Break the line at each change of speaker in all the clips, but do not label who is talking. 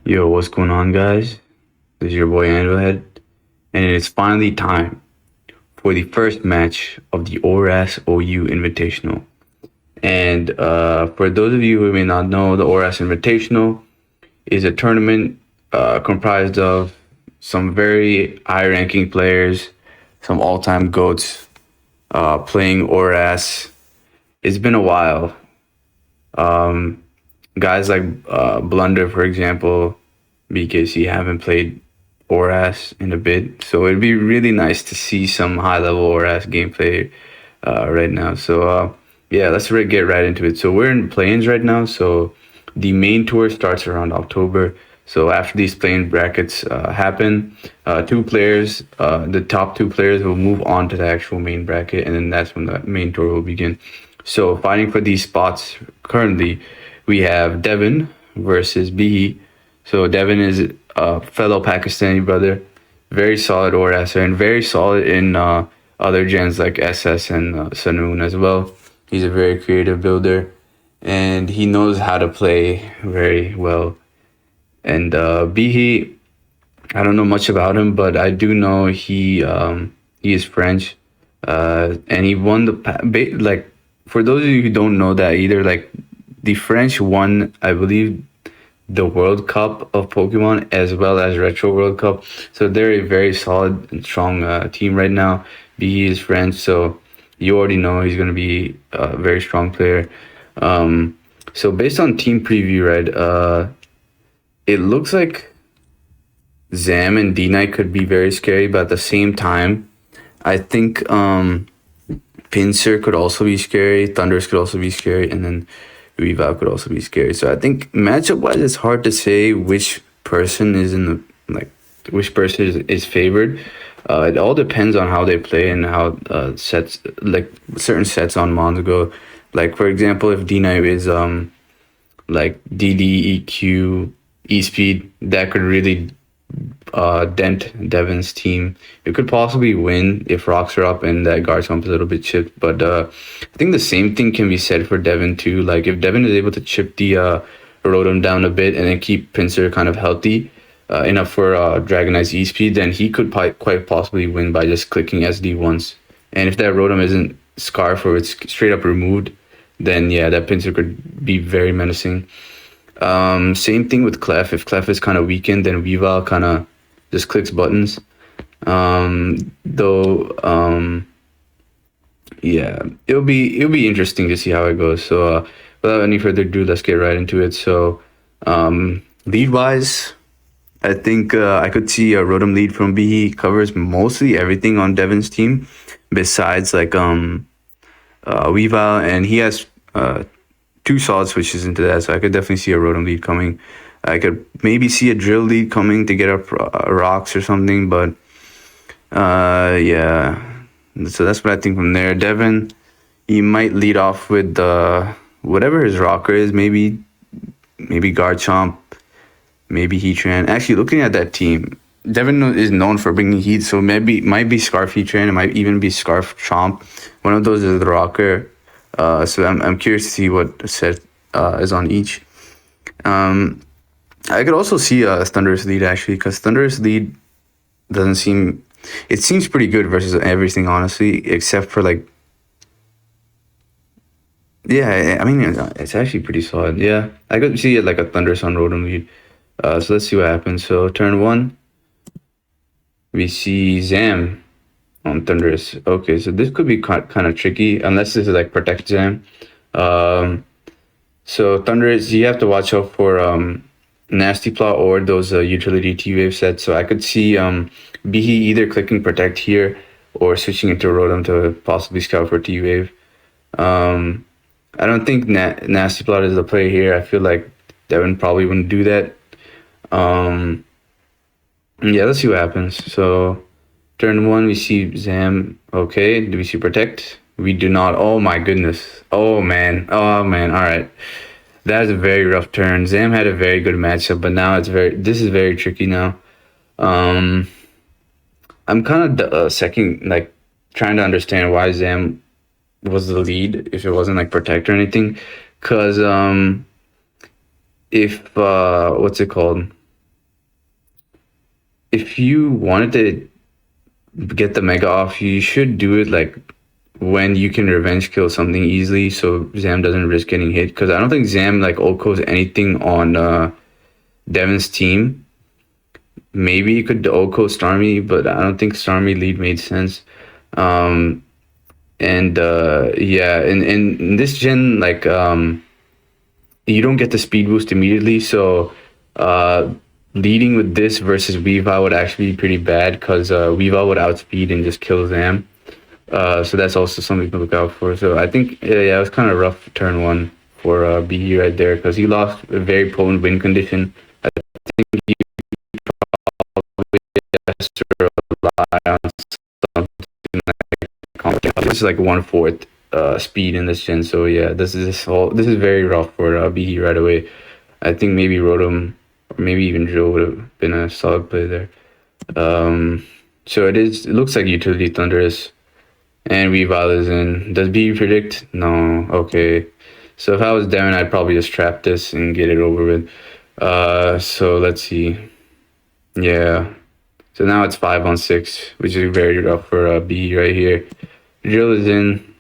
Yo, what's going on, guys? This is your boy Andrewhead, and it is finally time for the first match of the ORAS OU Invitational. And for those of you who may not know, the ORAS Invitational is a tournament comprised of some very high-ranking players, some all-time GOATs playing ORAS. It's been a while. Um, Guys like Blunder, for example, BKC haven't played ORAS in a bit, so it'd be really nice to see some high level ORAS gameplay right now. So yeah, let's get right into it. So we're in play-ins right now. So the main tour starts around October. So after these play-in brackets happen, the top two players will move on to the actual main bracket, and then that's when the main tour will begin. So fighting for these spots currently, we have Devin versus BIHI. So Devin is a fellow Pakistani brother, very solid ORASer and very solid in other gens like SS and Sanoon as well. He's a very creative builder, and he knows how to play very well. And BIHI, I don't know much about him, but I do know he is French, and he won like for those of you who don't know that either, like the French won, I believe, the World Cup of Pokemon as well as Retro World Cup. So they're a very solid and strong team right now. BE is French, so you already know he's going to be a very strong player. So based on team preview, right, it looks like Zam and D-Knight could be very scary, but at the same time, I think Pinsir could also be scary, Thundurus could also be scary, and then Weavile could also be scary. So I think matchup wise, it's hard to say which person is which person is favored. It all depends on how they play and how sets, like certain sets on Mons go. Like for example, if D-Knight is like DD, EQ, E-Speed, that could really dent Devin's team. It could possibly win if rocks are up and that guard jump is a little bit chipped. But I think the same thing can be said for Devin too. Like if Devin is able to chip the Rotom down a bit and then keep Pinsir kind of healthy enough for Dragonite's E-Speed, then he could quite possibly win by just clicking SD once. And if that Rotom isn't Scarf or it's straight up removed, then yeah, that Pinsir could be very menacing. Same thing with Clef. If Clef is kind of weakened, then Weavile kind of just clicks buttons. Yeah, it'll be interesting to see how it goes. So without any further ado, let's get right into it. So lead wise, I think I could see a Rotom lead from BE. Covers mostly everything on Devin's team, besides like Weavile, and he has two solid switches into that, so I could definitely see a Rotom lead coming. I could maybe see a Drill lead coming to get up rocks or something, but yeah. So that's what I think from there. Devin, he might lead off with whatever his rocker is, maybe Garchomp, maybe Heatran. Actually, looking at that team, Devin is known for bringing heat, so maybe it might be Scarf Heatran, it might even be Scarf Chomp. One of those is the rocker. So I'm curious to see what set is on each. I could also see a Thundurus lead actually, because Thundurus lead seems pretty good versus everything, honestly, except for like, yeah, I mean, it's actually pretty solid. Yeah, I could see it like a Thundurus on Rotom lead. So let's see what happens. So turn one, we see Zam on Thundurus. Okay, so this could be kind of tricky unless this is like Protect Zam. So Thundurus, you have to watch out for Nasty Plot or those utility T-Wave sets. So I could see BE either clicking Protect here or switching into Rotom to possibly scout for T-Wave. I don't think Nasty Plot is the play here. I feel like Devin probably wouldn't do that. Yeah, let's see what happens. So turn one, we see Zam. Okay, do we see Protect? We do not. Oh my goodness. Oh man. All right. That's a very rough turn. Zam had a very good matchup, but now this is very tricky now. I'm kind of trying to understand why Zam was the lead if it wasn't like Protect or anything. Cause if what's it called? if you wanted to get the mega off, you should do it like when you can revenge kill something easily, so Zam doesn't risk getting hit. Because I don't think Zam like ulcos anything on Devin's team. Maybe you could ulco Starmie, but I don't think Starmie lead made sense. Um, and yeah, in this gen, like you don't get the speed boost immediately, so uh, leading with this versus Weavile would actually be pretty bad because Weavile would outspeed and just kill Zam. So that's also something to look out for. So I think yeah, it was kind of rough turn one for BE right there because he lost a very potent win condition. I think he has to rely on something like this is like 1/4 speed in this gen. So yeah, this is very rough for BE right away. I think maybe Rotom or maybe even Joe would have been a solid play there. So it is. It looks like Utility Thunderous. And Weavile is in. Does B predict? No. Okay. So if I was Devin, I'd probably just trap this and get it over with. So let's see. Yeah. So now it's 5-on-6, which is very rough for B right here. Drill is in.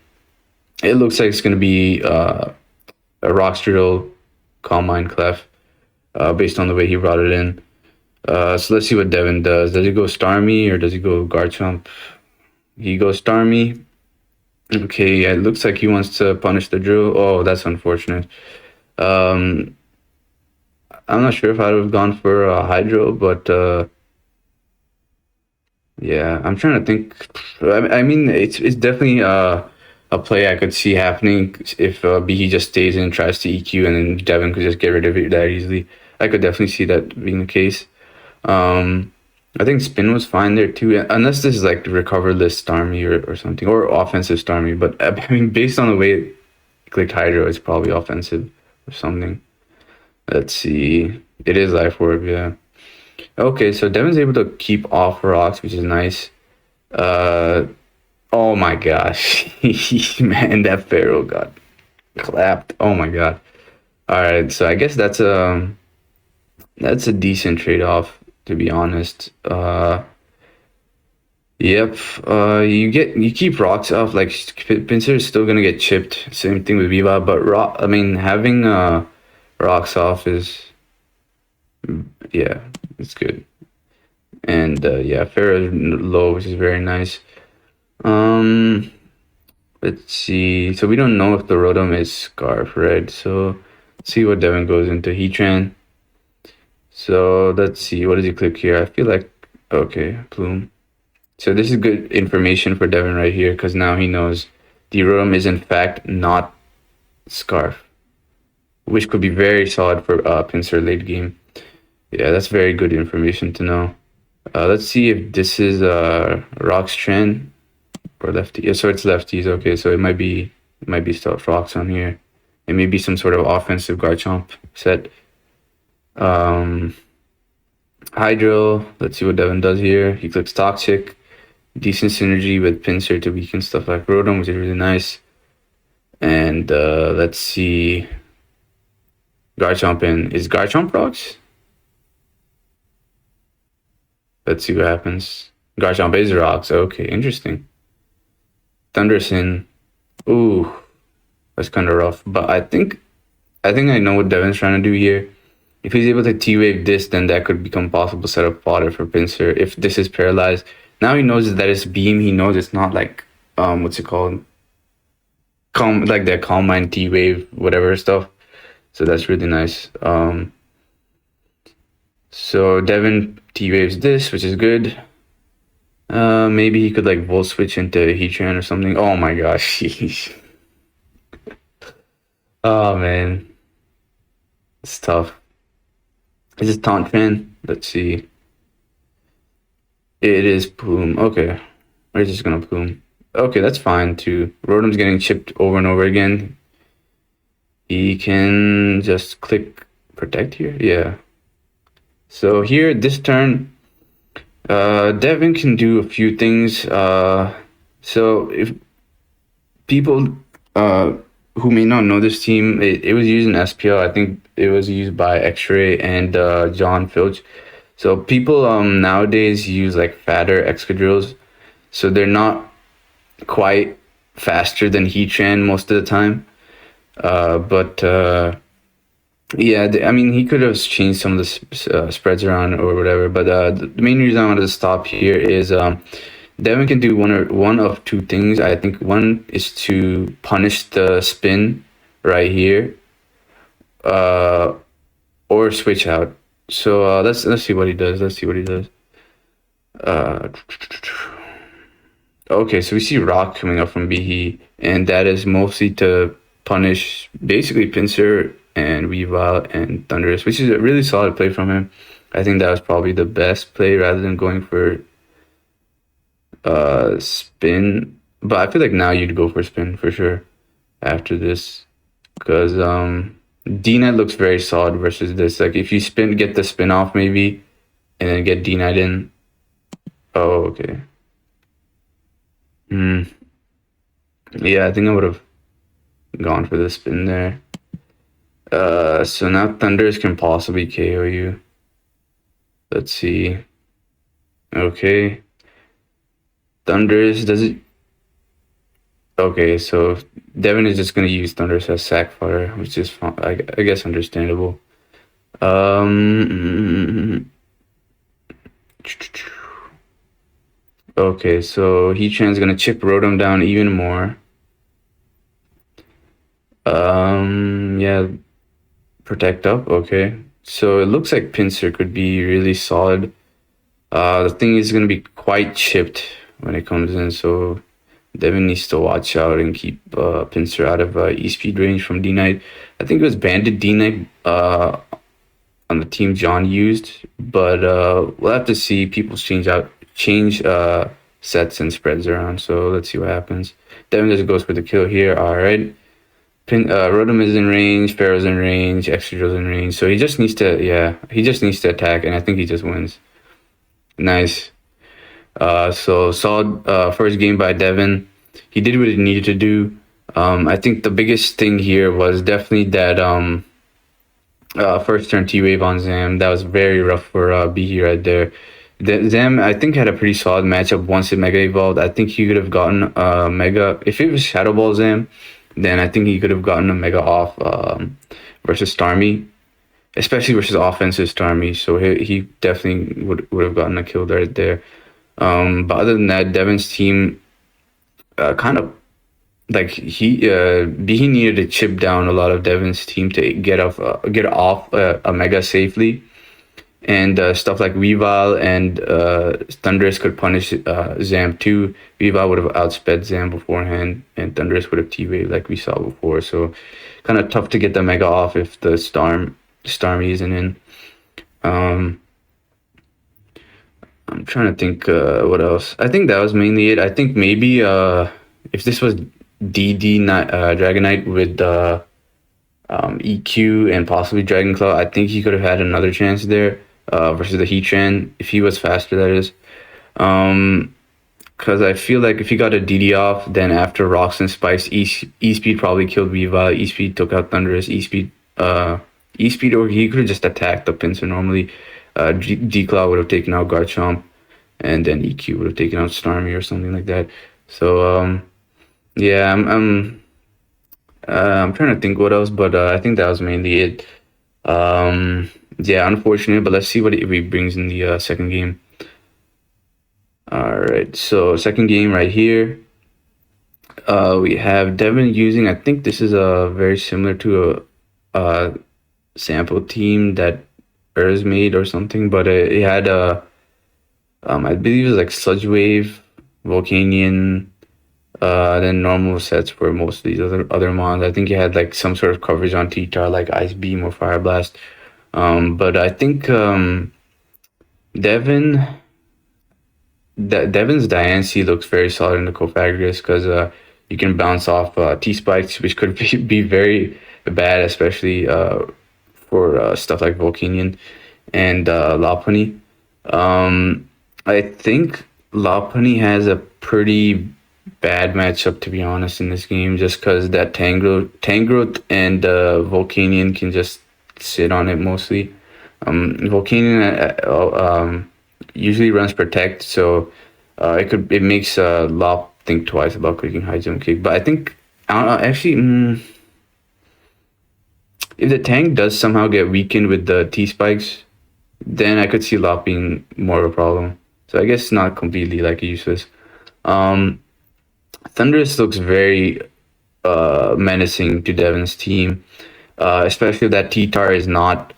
It looks like it's gonna be a Rocks Drill, Calm Mind Clef, based on the way he brought it in. So let's see what Devin does. Does he go Starmie or does he go Garchomp? He goes Starmie. Okay, yeah, it looks like he wants to punish the drill. Oh, that's unfortunate. Um, I'm not sure if I'd have gone for a Hydro, but yeah, I'm trying to think. I mean, it's definitely a play I could see happening if BE just stays in and tries to EQ, and then Devin could just get rid of it that easily. I could definitely see that being the case. Um, I think spin was fine there too, unless this is like recoverless Starmie or something, or offensive Starmie. But I mean, based on the way it clicked Hydro, it's probably offensive or something. Let's see. It is Life Orb, yeah. Okay, so Devin's able to keep off rocks, which is nice. Uh, oh my gosh, man, that Pharaoh got clapped. Oh my god. All right, so I guess that's a decent trade-off, to be honest. Yep. You keep rocks off. Like Pinsir is still gonna get chipped. Same thing with Viva, but rock. I mean, having rocks off is yeah, it's good. And yeah, Pharaoh's low, which is very nice. Um, let's see. So we don't know if the Rotom is Scarf, right? So let's see what Devin goes into Heatran. So let's see. What does he click here? I feel like okay, Plume. So this is good information for Devin right here because now he knows the Rotom is in fact not Scarf, which could be very solid for Pinsir late game. Yeah, that's very good information to know. Let's see if this is Rock's trend or lefty. Yeah, so it's lefties. Okay, so it might be stuff Rocks on here. It may be some sort of offensive Garchomp set. Um, Hydro. Let's see what Devin does here. He clicks Toxic. Decent synergy with Pinsir to weaken stuff like Rotom, which is really nice. And let's see. Garchomp in. Is Garchomp Rocks? Let's see what happens. Garchomp is Rocks. Okay, interesting. Thunderson. Ooh, that's kind of rough. But I think I know what Devin's trying to do here. If he's able to T-Wave this, then that could become possible setup fodder for Pinsir. If this is paralyzed, now he knows that it's beam. He knows it's not like what's it called? Like that Calm Mind T-Wave, whatever stuff. So that's really nice. So Devin T-Waves this, which is good. Maybe he could like Volt Switch into Heatran or something. Oh my gosh. Oh man. It's tough. Is it Taunt Fan? Let's see. It is Plume. Okay. We're just gonna Plume. Okay, that's fine too. Rotom's getting chipped over and over again. He can just click Protect here. Yeah. So here, this turn, Devin can do a few things. So if people who may not know this team, it was used in SPL. I think it was used by X-Ray and John Filch. So people nowadays use like fatter Excadrills, so they're not quite faster than Heatran most of the time. But yeah, I mean, he could have changed some of the spreads around or whatever. But the main reason I wanted to stop here is Devin can do one of two things. I think one is to punish the spin right here, uh, or switch out. So let's see what he does. Let's see what he does. Uh, okay, so we see Rock coming up from BIHI, and that is mostly to punish basically Pinsir and Weavile and Thundurus, which is a really solid play from him. I think that was probably the best play rather than going for spin. But I feel like now you'd go for spin for sure after this, because D-Knight looks very solid versus this. Like if you spin, get the spin off maybe, and then get D-Knight in. Oh, okay. Yeah, I think I would have gone for the spin there. So now Thundurus can possibly KO you. Let's see. Okay. Thundurus, does it? Okay, so Devin is just gonna use Thundurus as sack fodder, which is fine, I guess understandable. Okay, so Heatran's gonna chip Rotom down even more. Yeah, protect up. Okay, so it looks like Pinsir could be really solid. The thing is gonna be quite chipped when it comes in, so Devin needs to watch out and keep Pinsir out of E-Speed range from D-Knight. I think it was Bandit D-Knight on the team John used, but we'll have to see. People change sets and spreads around, so let's see what happens. Devin just goes for the kill here. All right. Rotom is in range, Pharaoh's in range, Excadrill's in range, so he just needs to attack, and I think he just wins. Nice. So solid first game by Devin. He did what he needed to do. I think the biggest thing here was definitely that first turn T-Wave on Zam. That was very rough for BIHI right there. Zam, I think, had a pretty solid matchup once it Mega Evolved. I think he could have gotten Mega. If it was Shadow Ball Zam, then I think he could have gotten a Mega off versus Starmie, especially versus offensive Starmie. So he definitely would have gotten a kill right there. But other than that, Devin's team kind of like BIHI needed to chip down a lot of Devin's team to get off a Mega safely. And stuff like Weavile and Thundurus could punish Zam too. Weavile would have outsped Zam beforehand, and Thundurus would have T-Wave like we saw before. So kind of tough to get the Mega off if the Starmie isn't in. I'm trying to think what else. I think that was mainly it. I think maybe if this was DD Dragonite with EQ and possibly Dragon Claw, I think he could have had another chance there versus the Heatran if he was faster, that is. Because I feel like if he got a DD off, then after Rocks and Spikes, E-Speed probably killed Weavile. E-Speed took out Thundurus. E-Speed, or he could have just attacked the Pinsir normally. D-Claw would have taken out Garchomp, and then EQ would have taken out Starmie or something like that. So yeah, I'm trying to think what else, but I think that was mainly it. Yeah, unfortunate, but let's see what he brings in the second game. All right, so second game right here. We have Devin using, I think this is very similar to a sample team that Urs made or something, but it had I believe it was like Sludge Wave, Volcanion, then normal sets for most of these other mons. I think he had like some sort of coverage on T-Tar, like Ice Beam or Fire Blast. But I think Devin's Diancie looks very solid in the Cofagrigus because you can bounce off T-Spikes, which could be very bad, especially for stuff like Volcanion and Lopunny. I think Lopunny has a pretty bad matchup, to be honest, in this game, just because that Tangrowth and Volcanion can just sit on it mostly. Volcanion usually runs protect, so it makes Lop think twice about clicking high jump kick. But I think actually, if the tank does somehow get weakened with the T spikes, then I could see Lop being more of a problem. So I guess not completely like useless. Um, Thunderous looks very menacing to Devin's team, especially if that T-Tar is not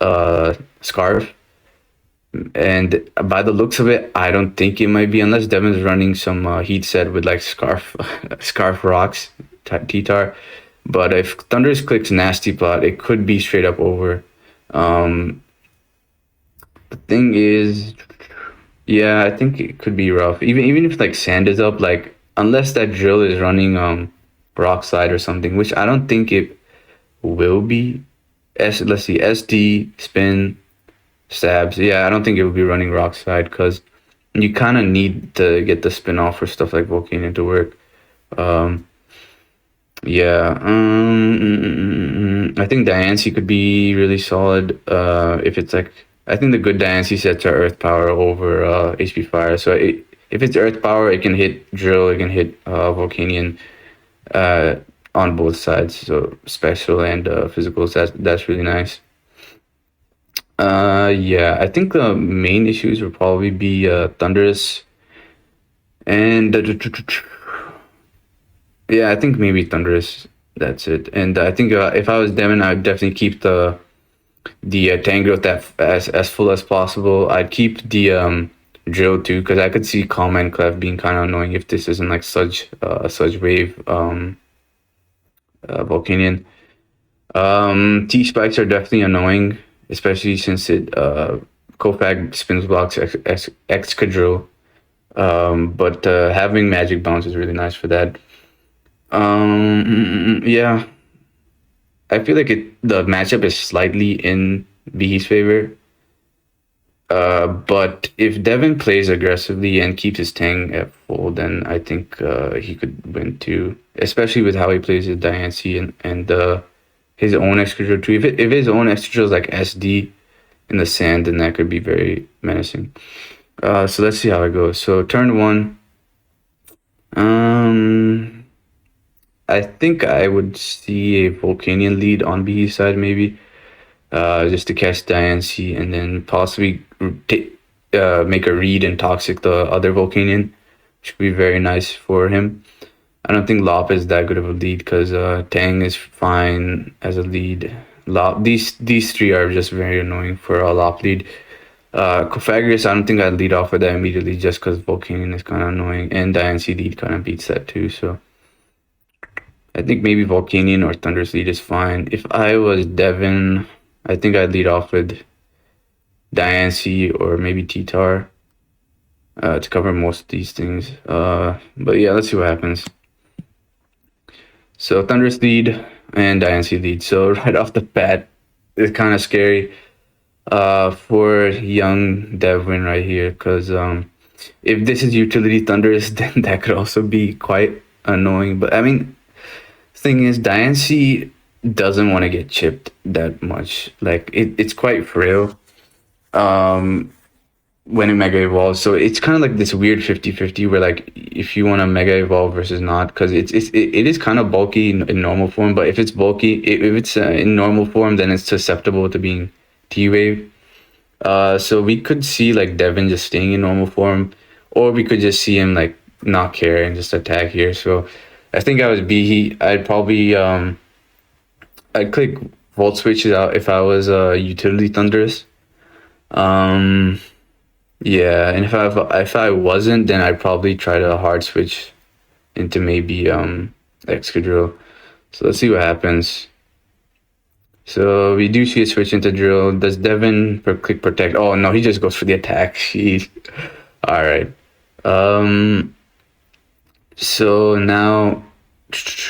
Scarf. And by the looks of it, I don't think it might be unless Devin's running some heat set with like Scarf, Scarf Rocks, T-Tar. But if Thunderous clicks Nasty Plot, it could be straight up over. Um, the thing is, yeah, I think it could be rough. Even if like Sand is up, like unless that drill is running Rock Slide or something, which I don't think it will be. Let's see, SD spin stabs. Yeah, I don't think it will be running Rock Slide because you kind of need to get the spin off for stuff like Volcanion to work. Um, yeah, I think Diancie could be really solid. If it's like, I think the good Diancie sets are Earth Power over HP Fire. So if it's Earth Power, it can hit Drill, it can hit Volcanion uh, on both sides. So special and physical. So that's really nice. Yeah, I think the main issues would probably be Thunderous and yeah, I think maybe Thunderous. That's it. And I think if I was Devin, I'd definitely keep the Tangrowth that as full as possible. I'd keep the Drill too because I could see Calm and Clef being kind of annoying if this isn't like such such wave Volcanion. T spikes are definitely annoying, especially since it Kofag spins blocks X Cadrill. But having Magic Bounce is really nice for that. Yeah, I feel like the matchup is slightly in BIHI's favor. But if Devin plays aggressively and keeps his Tang at full, then I think he could win too. Especially with how he plays his Diancie and his own extra tree. If his own extra is like SD in the sand, then that could be very menacing. So let's see how it goes. So turn one. I think I would see a Volcanion lead on BIHI's side maybe. Just to catch Diancie and then possibly make a read and toxic the other Volcanion, which would be very nice for him. I don't think Lop is that good of a lead because Tang is fine as a lead. These three are just very annoying for a Lop lead. Cofagrius, I don't think I'd lead off with that immediately just because Volcanion is kind of annoying and Diancie lead kind of beats that too. So I think maybe Volcanion or Thunder's lead is fine. If I was Devin, I think I'd lead off with Diancie or maybe T-Tar to cover most of these things. But yeah, let's see what happens. So Thunder's lead and Diancie lead. So right off the bat, it's kind of scary for young Devin right here because if this is utility Thunderous, then that could also be quite annoying. But I mean, thing is, Diancie doesn't want to get chipped that much. Like it's quite frail when it mega evolves. So it's kind of like this weird 50-50 where like if you want to mega evolve versus not, because it is kind of bulky in normal form. But if it's bulky, if it's in normal form, then it's susceptible to being T-Wave. So we could see like Devin just staying in normal form, or we could just see him like not care and just attack here. So I think I was BIHI. I'd probably I'd click Volt Switches out if I was utility Thunderous. Yeah, and if I wasn't, then I'd probably try to hard switch into maybe Excadrill. So let's see what happens. So we do see a switch into Drill. Does Devin click Protect? Oh no, he just goes for the attack. Jeez. All right. So now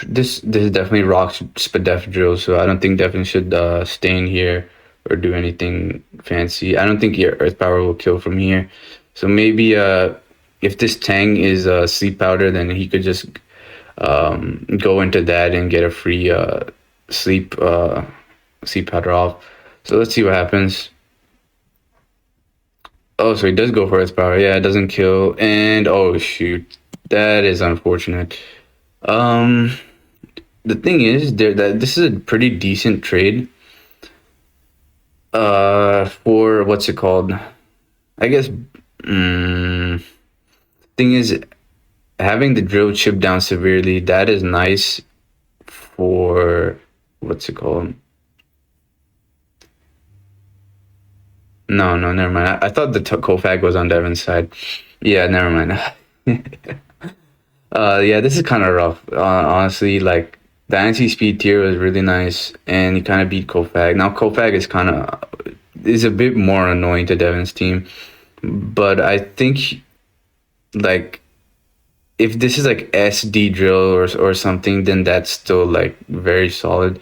this is definitely Rock's Spadef Drill. So I don't think Devin should stay in here or do anything fancy. I don't think your Earth Power will kill from here. So maybe if this Tang is Sleep Powder, then he could just go into that and get a free sleep powder off. So let's see what happens. Oh, so he does go for its power. Yeah, it doesn't kill. And oh shoot, that is unfortunate. Um, the thing is, there that this is a pretty decent trade. For what's it called? I guess. Thing is, having the drill chip down severely, that is nice for what's it called? No, no, never mind. I thought the Kofag was on Devin's side. Yeah, never mind. Yeah, this is kind of rough. Honestly, like the anti-speed tier was really nice, and he kind of beat Kofag. Now Kofag is a bit more annoying to Devin's team, but I think like if this is like SD drill or something, then that's still like very solid.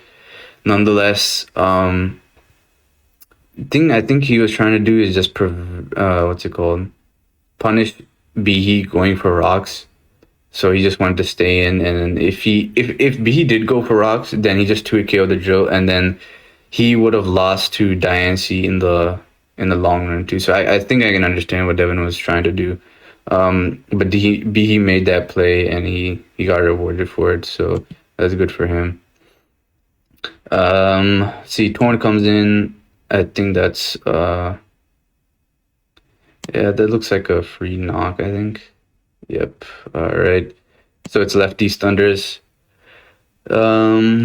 Nonetheless, thing I think he was trying to do is just what's it called? Punish BIHI going for rocks. So he just wanted to stay in, and if BIHI did go for rocks, then he just 2 KO the drill, and then he would have lost to Diancie in the long run too. So I think I can understand what Devin was trying to do. But BIHI made that play, and he got rewarded for it. So that's good for him. See, Torn comes in. I think that's yeah, that looks like a free knock, I think. Yep. All right. So it's lefty thunders. Yeah,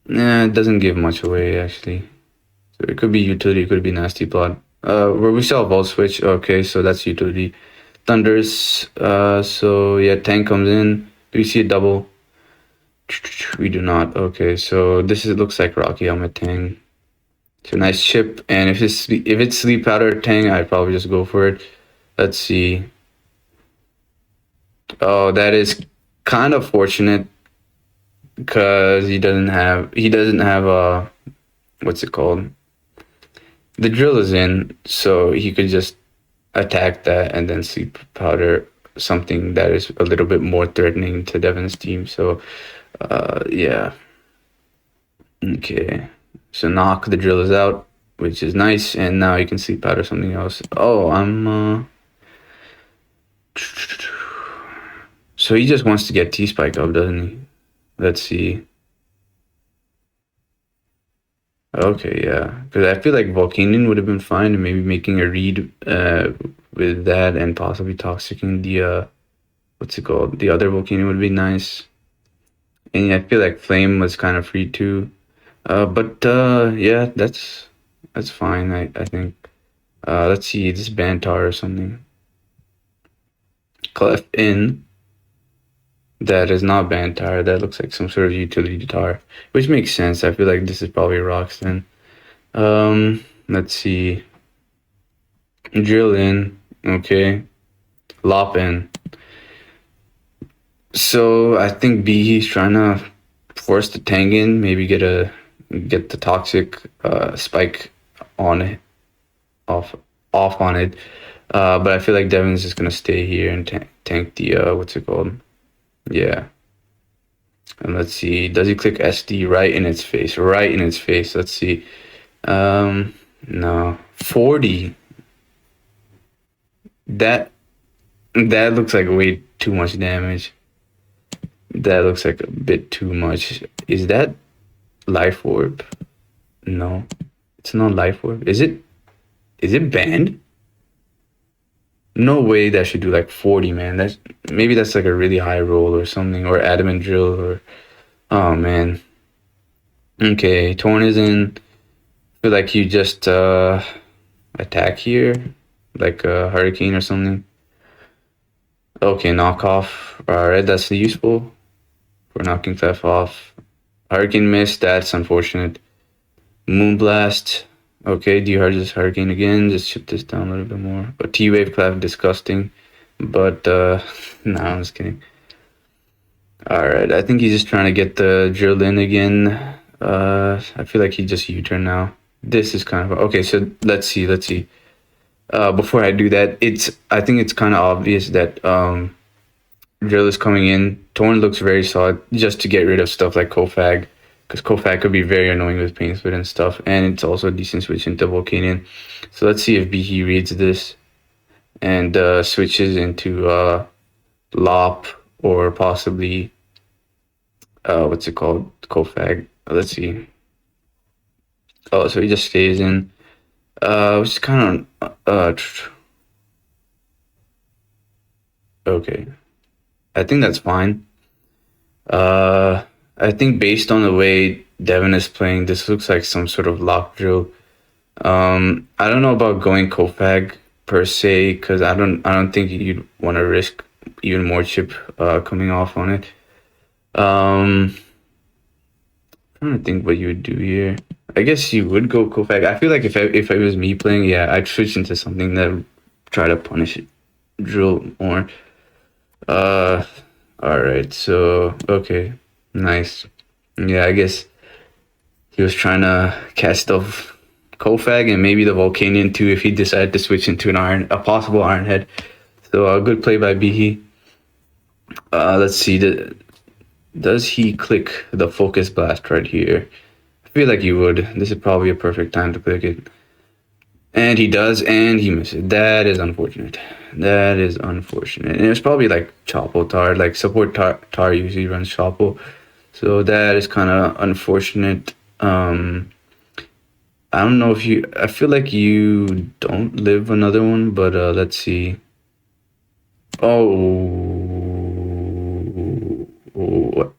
it doesn't give much away actually. So it could be utility, it could be nasty plot. Where we saw volt switch. Okay, so that's utility. Thunders. So yeah, tank comes in. Do we see a double? We do not. Okay, so this is looks like Rocky Helmet Tang. So nice chip, and if it's sleep powder Tang, I'd probably just go for it. Let's see. Oh, that is kind of fortunate because he doesn't have what's it called? The drill is in, so he could just attack that and then sleep powder something that is a little bit more threatening to Devin's team. So yeah. Okay. So knock the drill is out, which is nice, and now you can sleep powder something else. Oh, I'm so he just wants to get T-Spike up, doesn't he? Let's see. Okay, yeah. Because I feel like Volcanion would have been fine, and maybe making a read with that and possibly toxicing the what's it called? The other Volcanion would be nice. And I feel like Flame was kind of free too. But yeah, that's fine, I think. Let's see, this Bantar or something. Clef in. That is not Bantar. That looks like some sort of utility guitar, which makes sense. I feel like this is probably Roxton. Let's see. Drill in. Okay. Lop in. So I think BIHI's trying to force the Tang in, maybe get the toxic spike on it, off on it. But I feel like Devin's just gonna stay here and tank the what's it called? Yeah. And let's see, does he click SD right in its face? Right in its face. Let's see. No. 40. That looks like way too much damage. That looks like a bit too much. Is that Life Orb? No. It's not Life Orb. Is it banned? No way that should do like 40, man. Maybe that's like a really high roll or something, or adamant drill, or oh man. Okay, Torn is in. Feel like you just attack here, like a hurricane or something. Okay, knockoff. Alright, that's useful for knocking Clef off. Hurricane miss, that's unfortunate. Moonblast. Okay, do you heard this Hurricane again? Just chip this down a little bit more. A T-Wave Clef, disgusting. But, no, I'm just kidding. Alright, I think he's just trying to get the drill in again. I feel like he just U-turn now. This is kind of... Okay, so let's see. Before I do that, I think it's kind of obvious that drill is coming in. Torn looks very solid just to get rid of stuff like Kofag. because Kofag could be very annoying with Pain Split and stuff, and it's also a decent switch into Volcanion. So let's see if BIHI reads this and switches into Lop or possibly what's it called? Kofag. Let's see. Oh, so he just stays in. Which is kind of okay. I think that's fine. I think based on the way Devin is playing, this looks like some sort of lock drill. I don't know about going Kofag per se, because I don't think you'd want to risk even more chip coming off on it. I'm trying to think what you would do here. I guess you would go Kofag. I feel like if it was me playing, yeah, I'd switch into something that would try to punish it, drill more. All right. So okay, nice. Yeah, I guess he was trying to cast off Kofag and maybe the Volcanion too if he decided to switch into a possible Iron Head. So a good play by BIHI. Let's see. Does he click the Focus Blast right here? I feel like he would. This is probably a perfect time to click it. And he does, and he misses. That is unfortunate. That is unfortunate. And it's probably like Chopo Tar, like support Tar usually runs Chopo. So that is kind of unfortunate. I don't know if you... I feel like you don't live another one, but let's see. What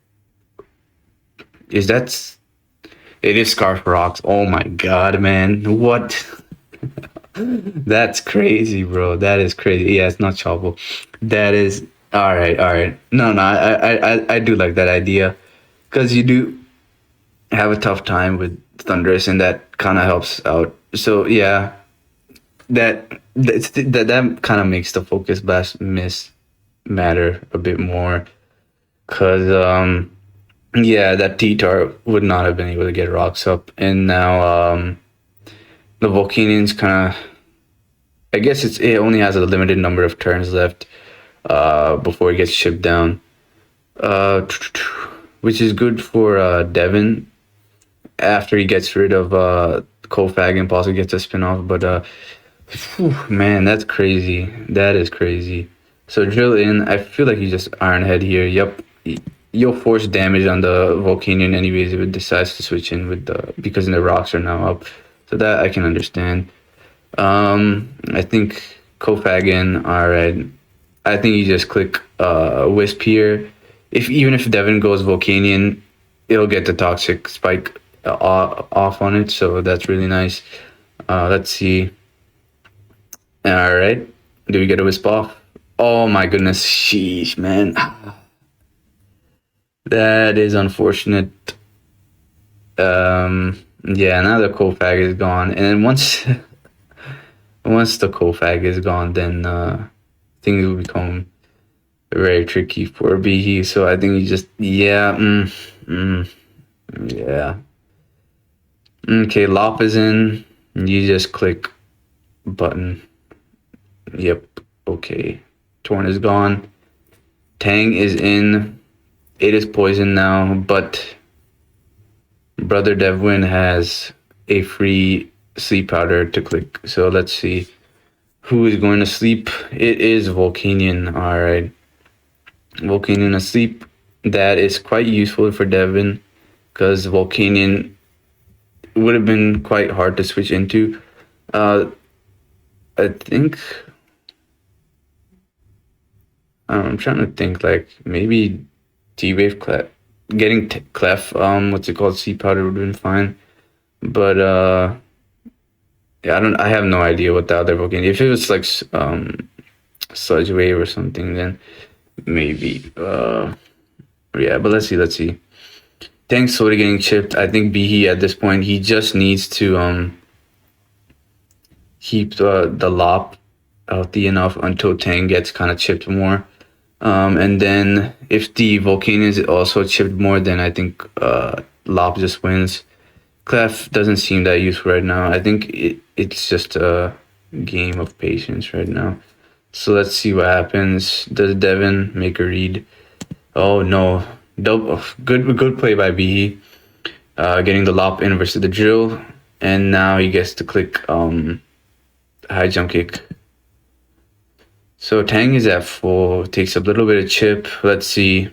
is that? It is Scarf Rocks. Oh my god, man. What? That's crazy, bro. That is crazy. Yeah, it's not Chopo. That is... All right. No, I do like that idea. Because you do have a tough time with Thundurus, and that kind of helps out. So yeah, that kind of makes the Focus Blast miss matter a bit more. Cause yeah, that T-Tar would not have been able to get rocks up, and now the Volcanion's kind of... I guess it only has a limited number of turns left before it gets shipped down. Which is good for Devin after he gets rid of Kofag and possibly gets a spin-off. But man, that's crazy. That is crazy. So drill in. I feel like you just Iron Head here. Yep. You'll force damage on the Volcanion anyways if it decides to switch in with because the rocks are now up. So that I can understand. I think Kofag in. All right. I think you just click Wisp here. Even if Devin goes Volcanion, it'll get the Toxic Spike off on it, so that's really nice. Let's see. All right, do we get a Wisp off? Oh my goodness, sheesh, man. That is unfortunate. Yeah, now the Kofag is gone, and then once the Kofag is gone, then things will become very tricky for BIHI. So I think you just... yeah, yeah. Okay, Lop is in. You just click button. Yep. Okay. Torn is gone. Tang is in. It is poison now, but Brother Devin has a free sleep powder to click. So let's see who is going to sleep. It is Volcanion. All right. Volcanion asleep. That is quite useful for Devin because Volcanion would have been quite hard to switch into. I think... I'm trying to think, like, maybe T-Wave Clef. Getting Clef, what's it called? Sea Powder would have been fine. But, yeah, I have no idea what the other Volcanion... If it was, like, Sludge Wave or something, then maybe. Yeah, but let's see. Tang's slowly getting chipped. I think BIHI at this point, he just needs to keep the Lop healthy enough until Tang gets kind of chipped more. And then if the Volcanion is also chipped more, then I think Lop just wins. Clef doesn't seem that useful right now. I think it's just a game of patience right now. So let's see what happens. Does Devin make a read? Oh no. Good play by BIHI. getting the lop in versus the drill, and now he gets to click high jump kick. So Tang is at full, takes a little bit of chip. Let's see.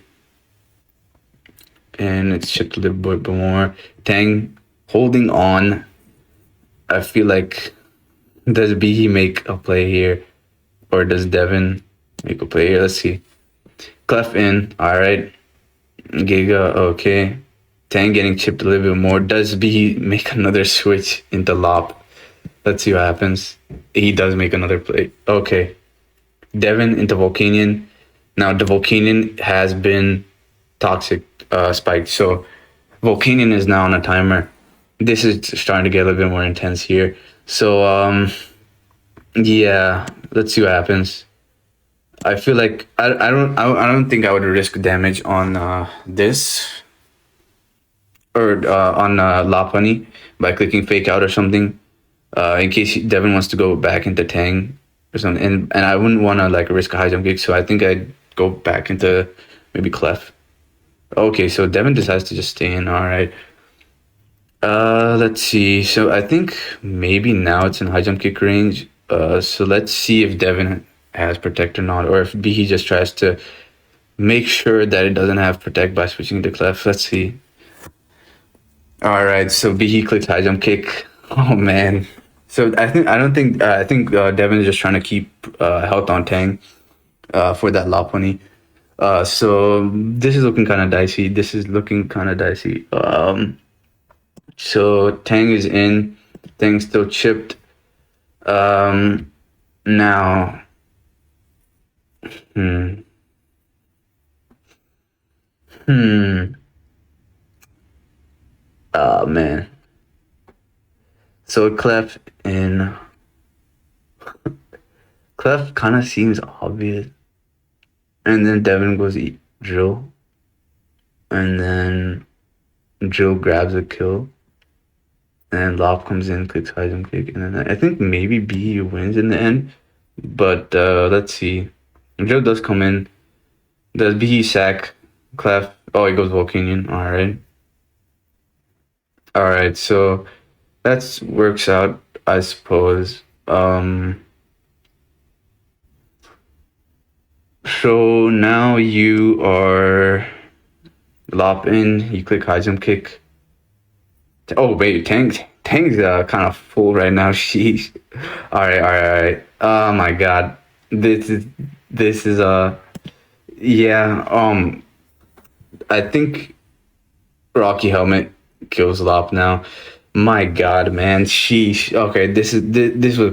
And it's chipped a little bit more. Tang holding on. I feel like, does BIHI make a play here? Or does Devin make a play here? Let's see. Clef in. Alright. Giga, okay. Tang getting chipped a little bit more. Does BIHI make another switch into lop? Let's see what happens. He does make another play. Okay. Devin into Volcanion. Now the Volcanion has been toxic spiked, so Volcanion is now on a timer. This is starting to get a little bit more intense here. So yeah, let's see what happens. I feel like I don't think I would risk damage on this or on Lapani by clicking fake out or something. In case Devin wants to go back into Tang or something, and I wouldn't want to like risk a high jump kick, so I think I'd go back into maybe Clef. Okay, so Devin decides to just stay in. All right. Let's see. So I think maybe now it's in high jump kick range. So let's see if Devin has protect or not, or if BIHI just tries to make sure that it doesn't have protect by switching to Clef. Let's see. All right, so BIHI clicks high jump kick. Oh man. So I think Devin is just trying to keep health on Tang for that Laponi. So this is looking kind of dicey. So Tang is in. Tang's still chipped. Now. Oh man. So Clef in. Clef kind of seems obvious. And then Devin goes eat Drill. And then Drill grabs a kill. And Lop comes in, clicks high jump kick. And then I think maybe BIHI wins in the end. But let's see. Drill does come in. Does BIHI sack Clef? Oh, he goes Volcanion. Alright. Alright, so that works out, I suppose. So now you are Lop in, you click high jump kick. Oh wait, Tang's kind of full right now. Sheesh. Alright. Oh my god. This is yeah, I think Rocky Helmet kills Lop now. My god, man. Sheesh. Okay, this was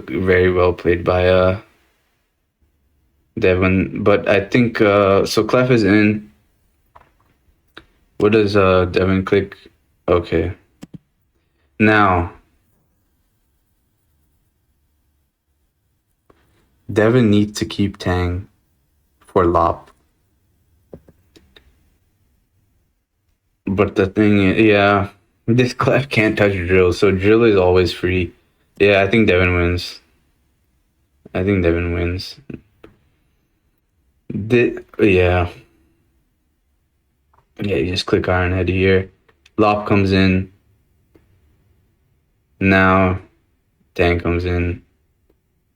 very well played by Devin, but I think so Clef is in. What does Devin click? Okay. Now Devin needs to keep Tang for Lop. But the thing is, yeah, this Clef can't touch Drill, so Drill is always free. Yeah, I think Devin wins. Yeah. Yeah, you just click Iron Head here. Lop comes in. Now Tang comes in.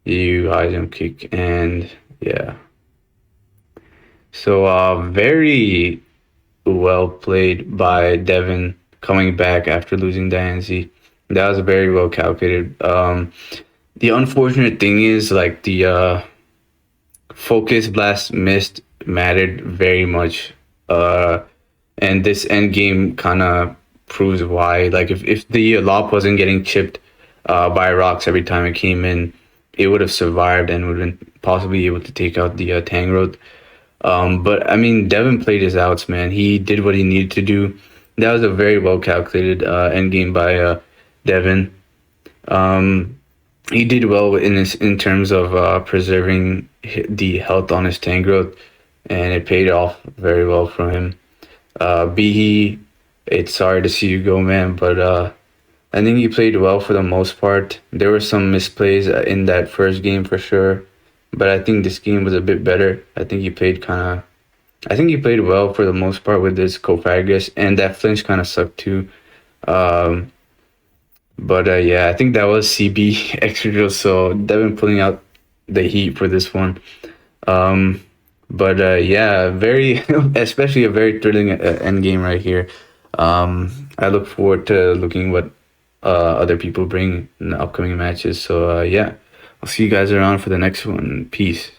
You high jump kick, and yeah. So very well played by Devin coming back after losing Diancie. That was very well calculated. The unfortunate thing is like the focus blast missed mattered very much. And this end game kind of proves why. Like if the Lop wasn't getting chipped by rocks every time it came in, it would have survived and would have been possibly able to take out the Tangrowth. But I mean, Devin played his outs, man. He did what he needed to do. That was a very well calculated end game by Devin. He did well in terms of preserving the health on his Tangrowth, and it paid off very well for him. BIHI, it's sorry to see you go, man, but I think he played well for the most part. There were some misplays in that first game for sure, but I think this game was a bit better. I think he played well for the most part with this Cophagus, and that flinch kind of sucked too. Um, but yeah, I think that was CB extra drill. So Devin pulling out the heat for this one. Um, but yeah, very especially a very thrilling end game right here. I look forward to looking what other people bring in the upcoming matches. So yeah, I'll see you guys around for the next one. Peace.